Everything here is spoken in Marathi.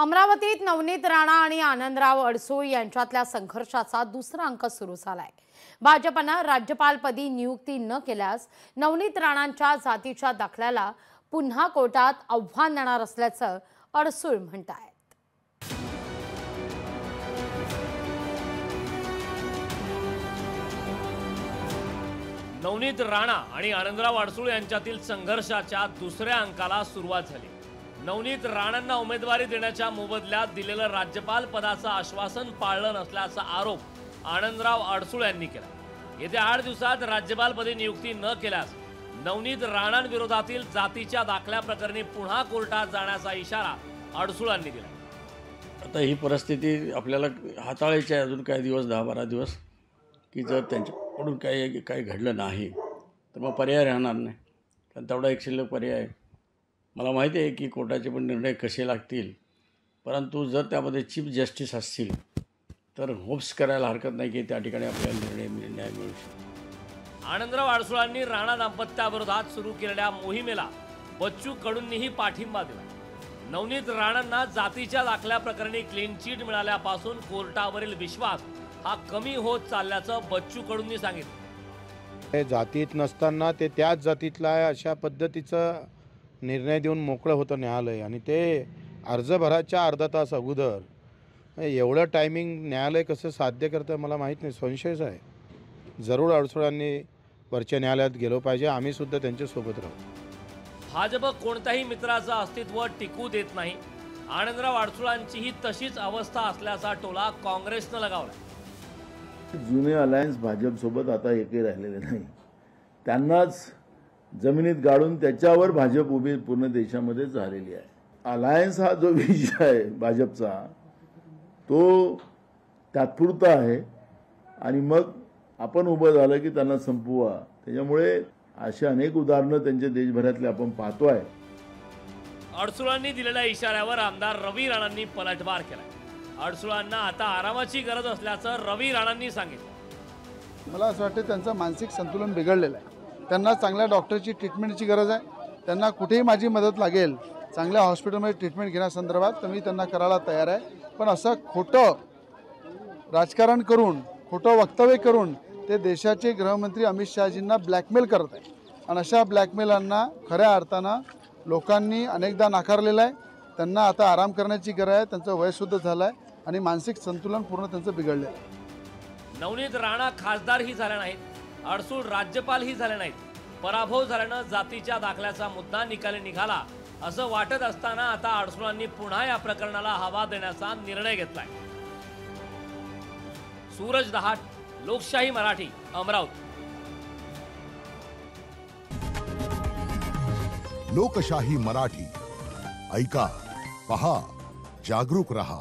अमरावतीत नवनीत राणा आणि आनंदराव अडसूळ यांच्यातल्या संघर्षाचा दुसरा अंक सुरू झालाय। भाजपनं राज्यपालपदी नियुक्ती न केल्यास नवनीत राणांच्या जातीच्या दाखल्याला पुन्हा कोर्टात आव्हान देणार असल्याचं अडसूळ म्हणतात। नवनीत राणा आणि आनंदराव अडसूळ यांच्यातील संघर्षाच्या दुसऱ्या अंकाला सुरुवात झाली। नवनीत राणांना उमेदवारी देण्याच्या मोबदल्यात दिलेलं राज्यपाल पदाचं आश्वासन पाळलं नसल्याचा आरोप आनंदराव अडसूळ यांनी केला। येत्या 8 दिवसात राज्यपालपदी नियुक्ती न केल्यास नवनीत राणांविरोधातील जातीच्या दाखल्या प्रकरणी पुन्हा कोर्टात जाण्याचा इशारा अडसूळ यांनी दिला। आता ही परिस्थिती आपल्याला हाताळायची आहे अजून काही दिवस, 10-12 दिवस, की जर त्यांच्याकडून काही घडलं नाही तर मग पर्याय राहणार नाही। कारण तेवढा एक शिल्लक पर्याय आहे। मला माहिती आहे की कोर्टाचे पण निर्णय कसे लागतील, परंतु जर त्यामध्ये चीफ जस्टिस असतील तर होप्स करायला हरकत नाही की त्या ठिकाणी आपल्याला न्याय मिळू शकतो। आनंदराव अडसूळांनी राणा दाम्पत्याविरोधात सुरू केलेल्या मोहिमेला बच्चू कडूंनीही पाठिंबा दिला। नवनीत राणांना जातीच्या दाखल्या प्रकरणी क्लीन चिट मिळाल्यापासून कोर्टावरील विश्वास हा कमी होत चालल्याचं बच्चू कडूंनी सांगितलं। जातीत नसताना ते त्याच जातीतला आहे अशा पद्धतीचं निर्णय देऊन मोकळं होतं न्यायालय, आणि ते अर्ज भराच्या अर्धा तास अगोदर एवढं टायमिंग न्यायालय कसं साध्य करतं मला माहीत नाही, संशयच आहे। जरूर अडसूळांनी वरच्या न्यायालयात गेलो पाहिजे, आम्ही सुद्धा त्यांच्यासोबत राहू। भाजप कोणत्याही मित्राचं अस्तित्व टिकू देत नाही। आनंदराव अडसूळांचीही तशीच अवस्था असल्याचा टोला काँग्रेसनं लगावला। जुने अलायन्स भाजपसोबत आता एकही राहिलेले नाही, त्यांनाच जमिनीत गाडून त्याच्यावर भाजप उभी पूर्ण देशामध्ये झालेली आहे। अलायन्स हा जो विषय आहे भाजपचा तो तात्पुरता आहे, आणि मग आपण उभं झालं की त्यांना संपवा। त्याच्यामुळे अशी अनेक उदाहरणं त्यांच्या देशभरातले आपण पाहतोय। अडसूळांनी दिलेल्या इशाऱ्यावर आमदार रवी राणांनी पलटवार केला। अडसूळांना आता आरामाची गरज असल्याचं रवी राणांनी सांगितलं। मला असं वाटतं त्यांचं मानसिक संतुलन बिघडलेलं आहे। त्यांना चांगल्या डॉक्टरची ट्रीटमेंटची गरज आहे। त्यांना कुठेही माझी मदत लागेल चांगल्या हॉस्पिटलमध्ये ट्रीटमेंट घेण्यासंदर्भात तर मी त्यांना करायला तयार आहे। पण असं खोटं राजकारण करून, खोटं वक्तव्य करून ते देशाचे गृहमंत्री अमित शहाजींना ब्लॅकमेल करत आहे, आणि अशा ब्लॅकमेलांना खऱ्या अर्थानं लोकांनी अनेकदा नाकारलेलं आहे। त्यांना आता आराम करण्याची गरज आहे। त्यांचं वयसुद्धा झालं आहे आणि मानसिक संतुलन पूर्ण त्यांचं बिघडलेलं आहे। नवनीत राणा खासदारही झाल्या नाहीत, अडसूळ राज्यपालही झाले नाहीत। पराभव झाल्यानं जातीच्या दाखल्याचा मुद्दा निकाली निघाला असं वाटत असताना आता अडसूळांनी पुन्हा या प्रकरणाला हवा देण्याचा निर्णय घेतलाय। सूरज दहाट, लोकशाही मराठी, अमरावती। लोकशाही मराठी ऐका, पहा, जागरूक रहा।